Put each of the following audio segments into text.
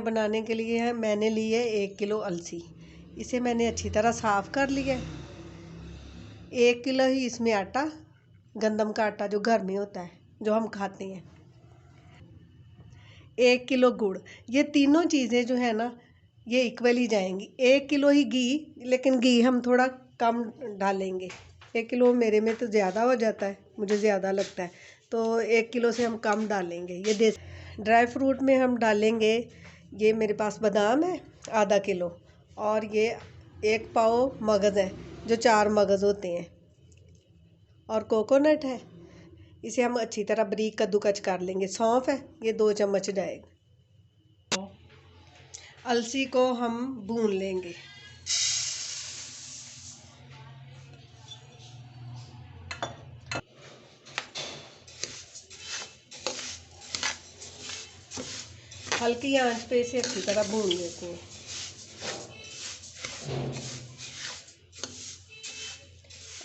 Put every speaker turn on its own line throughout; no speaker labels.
बनाने के लिए है मैंने ली है 1 किलो अलसी। इसे मैंने अच्छी तरह साफ़ कर लिया है। 1 किलो ही इसमें आटा, गंदम का आटा जो घर में होता है जो हम खाते हैं। 1 किलो गुड़। ये तीनों चीज़ें जो है ना ये इक्वली जाएंगी। 1 किलो ही घी, लेकिन घी हम थोड़ा कम डालेंगे। 1 किलो मेरे में तो ज़्यादा हो जाता है, मुझे ज़्यादा लगता है, तो 1 किलो से हम कम डालेंगे। ये ड्राई फ्रूट में हम डालेंगे, ये मेरे पास बादाम है आधा किलो, और ये 1 पाव मगज़ है जो 4 मगज़ होते हैं, और कोकोनट है, इसे हम अच्छी तरह बारीक कद्दूकस कर लेंगे। सौंफ है, ये 2 चम्मच जाएगा। अलसी को हम भून लेंगे। हल्की आंच पे इसे अच्छी तरह भून लेते हैं।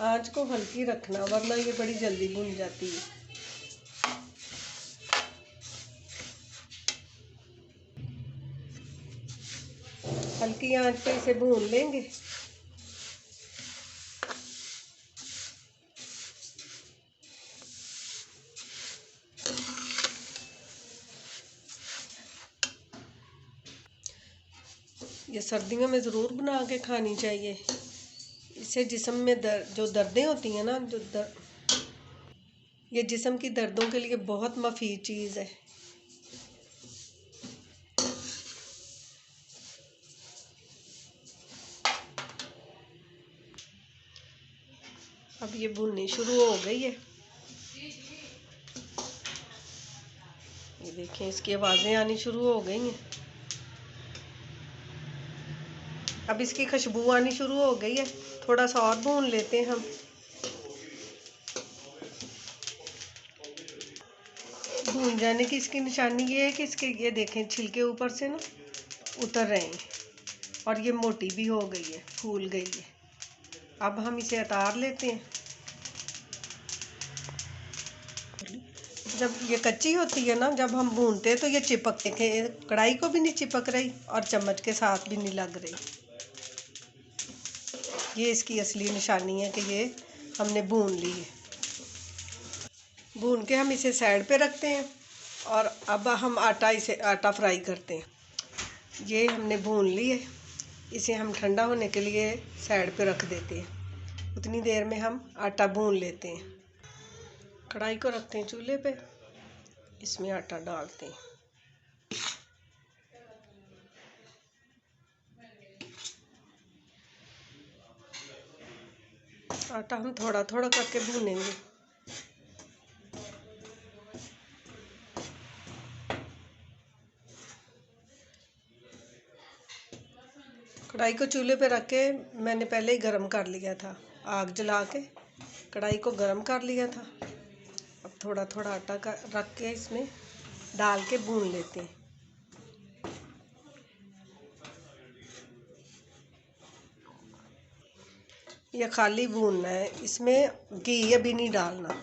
आंच को हल्की रखना वरना ये बड़ी जल्दी भून जाती है। हल्की आंच पे इसे भून लेंगे। ये सर्दियों में ज़रूर बना के खानी चाहिए। इससे जिस्म में जो दर्दें होती हैं ना, ये जिस्म की दर्दों के लिए बहुत मुफीद चीज़ है। अब ये भुननी शुरू हो गई है। ये देखें, इसकी आवाज़ें आनी शुरू हो गई हैं। अब इसकी खुशबू आनी शुरू हो गई है। थोड़ा सा और भून लेते हैं हम। भून जाने की इसकी निशानी ये है कि इसके ये देखें छिलके ऊपर से ना उतर रहे हैं, और ये मोटी भी हो गई है, फूल गई है। अब हम इसे उतार लेते हैं। जब ये कच्ची होती है ना, जब हम भूनते हैं तो ये चिपक के कढ़ाई को भी नहीं चिपक रही और चम्मच के साथ भी नहीं लग रही। ये इसकी असली निशानी है कि ये हमने भून ली है। भून के हम इसे साइड पे रखते हैं, और अब हम आटा फ्राई करते हैं। ये हमने भून ली है, इसे हम ठंडा होने के लिए साइड पे रख देते हैं। उतनी देर में हम आटा भून लेते हैं। कढ़ाई को रखते हैं चूल्हे पे, इसमें आटा डालते हैं। आटा हम थोड़ा थोड़ा करके भूनेंगे। कढ़ाई को चूल्हे पे रख के मैंने पहले ही गरम कर लिया था, आग जला के कढ़ाई को गरम कर लिया था। अब थोड़ा थोड़ा आटा रख के इसमें डाल के भून लेते हैं। यह खाली भूनना है, इसमें घी अभी नहीं डालना।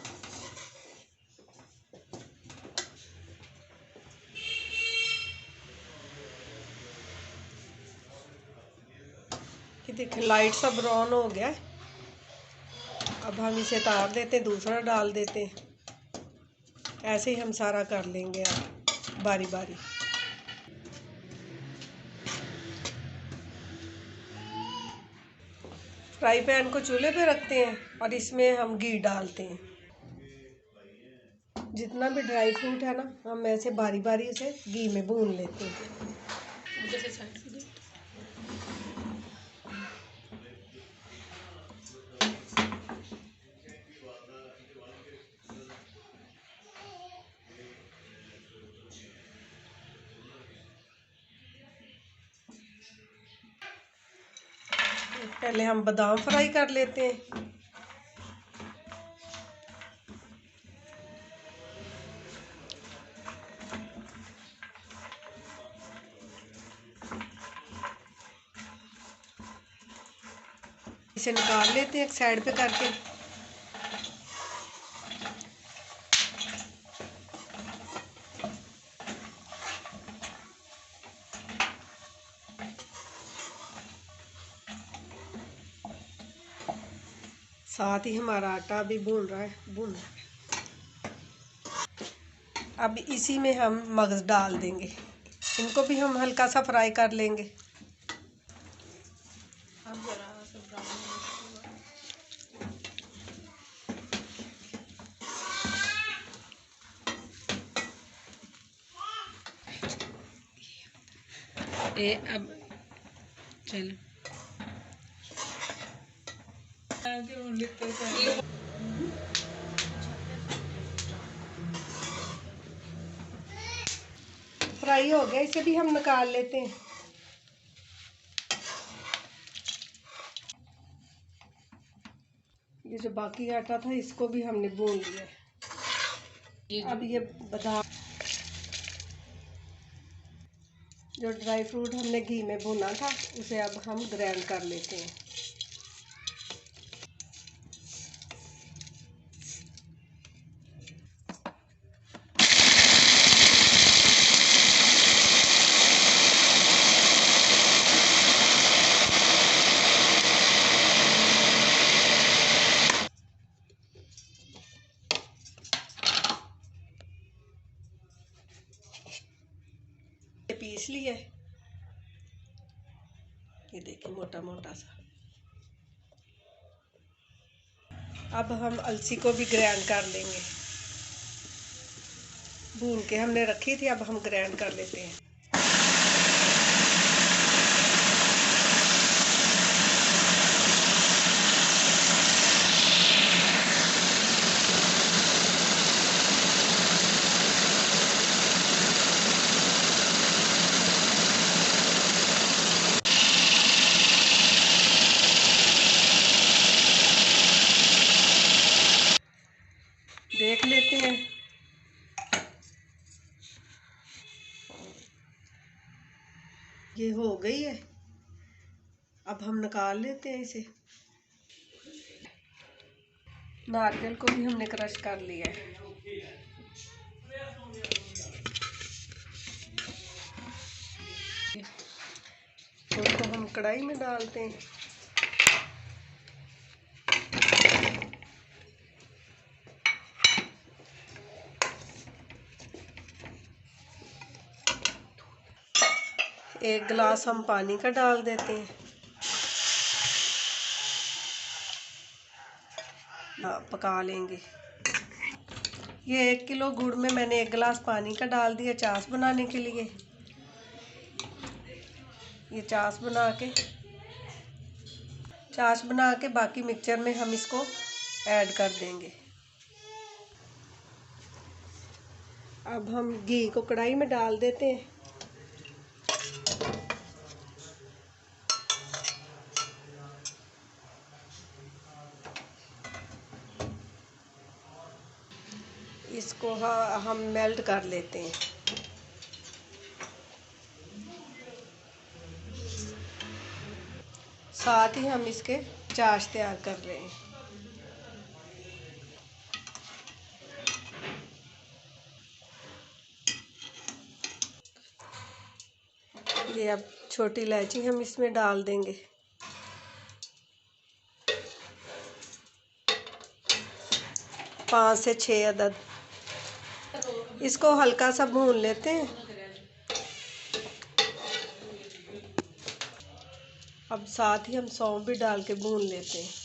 कि देखें लाइट सा ब्राउन हो गया है। अब हम इसे उतार देते हैं, दूसरा डाल देते हैं। ऐसे ही हम सारा कर लेंगे अब बारी बारी। फ्राई पैन को चूल्हे पे रखते हैं और इसमें हम घी डालते हैं। जितना भी ड्राई फ्रूट है ना, हम ऐसे बारी बारी से घी में भून लेते हैं। पहले हम बादाम फ्राई कर लेते हैं। इसे निकाल लेते हैं एक साइड पे करके। साथ ही हमारा आटा भी भून रहा है। अब इसी में हम मगज़ डाल देंगे, इनको भी हम हल्का सा फ्राई कर लेंगे।
अब चलो
फ्राई हो गया, इसे भी हम निकाल लेते हैं। ये जो बाकी आटा था इसको भी हमने भून लिया है। अब ये बादाम, जो ड्राई फ्रूट हमने घी में भुना था उसे अब हम ग्राइंड कर लेते हैं। पीस लिया, ये देखिए मोटा मोटा सा। अब हम अलसी को भी ग्राइंड कर लेंगे, भून के हमने रखी थी, अब हम ग्राइंड कर लेते हैं। देख लेते हैं, ये हो गई है। अब हम निकाल लेते हैं इसे। नारियल को भी हमने क्रश कर लिया है। उसको हम कढ़ाई में डालते हैं। एक गिलास हम पानी का डाल देते हैं। हाँ, पका लेंगे। ये 1 किलो गुड़ में मैंने 1 गिलास पानी का डाल दिया चाश बनाने के लिए। ये चाश बना के बाकी मिक्सचर में हम इसको ऐड कर देंगे। अब हम घी को कढ़ाई में डाल देते हैं। इसको हम मेल्ट कर लेते हैं। साथ ही हम इसके चाश तैयार कर रहे हैं। ये अब छोटी इलायची हम इसमें डाल देंगे। पाँच से 6 अदद। इसको हल्का सा भून लेते हैं। अब साथ ही हम सौंफ भी डाल के भून लेते हैं।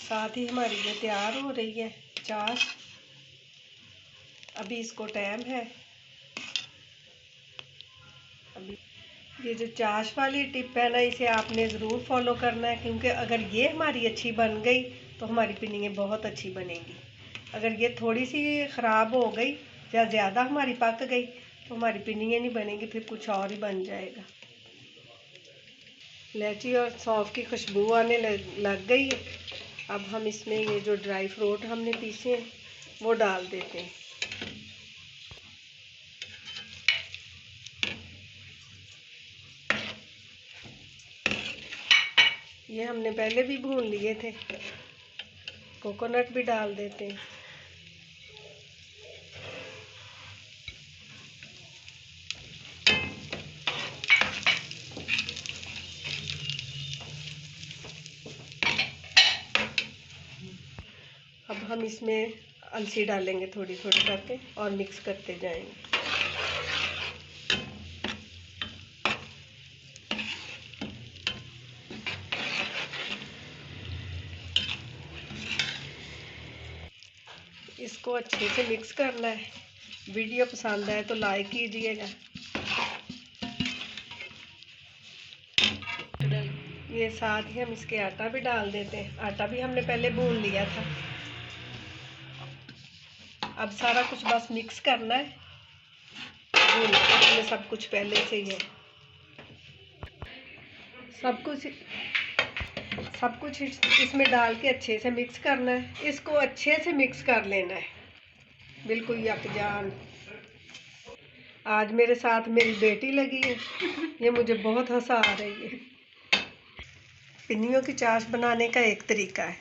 साथ ही हमारी ये तैयार हो रही है चाश। अभी इसको टाइम है। अभी ये जो चाश वाली टिप है ना, इसे आपने ज़रूर फॉलो करना है, क्योंकि अगर ये हमारी अच्छी बन गई तो हमारी पिन्नियाँ बहुत अच्छी बनेगी। अगर ये थोड़ी सी ख़राब हो गई या ज़्यादा हमारी पक गई तो हमारी पिन्नियाँ नहीं बनेगी, फिर कुछ और ही बन जाएगा। इलायची और सौंफ की खुशबू आने लग गई है। अब हम इसमें ये जो ड्राई फ्रूट हमने पीसे हैं वो डाल देते हैं। ये हमने पहले भी भून लिए थे। कोकोनट भी डाल देते हैं। अब हम इसमें अलसी डालेंगे थोड़ी थोड़ी करके और मिक्स करते जाएंगे। इसको अच्छे से मिक्स करना है। वीडियो पसंद आए तो लाइक कीजिएगा। ये साथ ही हम इसके आटा भी डाल देते हैं। आटा भी हमने पहले भून लिया था। अब सारा कुछ बस मिक्स करना है। भून सब कुछ पहले से ही है। सब कुछ इसमें डाल के अच्छे से मिक्स करना है। इसको अच्छे से मिक्स कर लेना है, बिल्कुल यकजान। आज मेरे साथ मेरी बेटी लगी है, ये मुझे बहुत हंसा रही है। पिन्नियों की चाश बनाने का एक तरीका है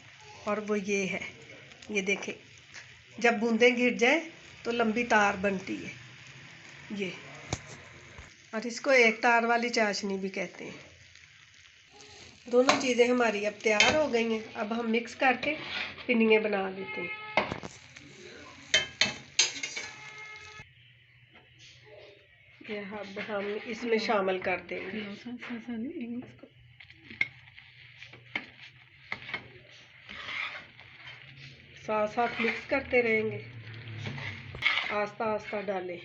और वो ये है, ये देखें, जब बूंदें गिर जाए तो लंबी तार बनती है ये, और इसको एक तार वाली चाशनी भी कहते हैं। दोनों चीज़ें हमारी अब तैयार हो गई हैं। अब हम मिक्स करके पिन्नियाँ बना लेते हैं। ये अब हम इसमें शामिल कर देंगे। साथ साथ मिक्स करते रहेंगे, आस्ता आस्ता डालें।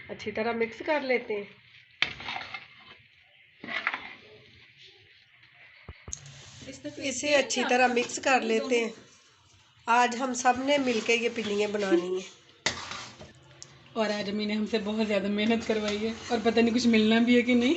अच्छी तरह मिक्स कर लेते हैं। इसे अच्छी तरह मिक्स कर लेते हैं। आज हम सब ने मिलके ये पिन्नियाँ बनानी है।
और आज अम्मी ने हमसे बहुत ज़्यादा मेहनत करवाई है और पता नहीं कुछ मिलना भी है कि नहीं।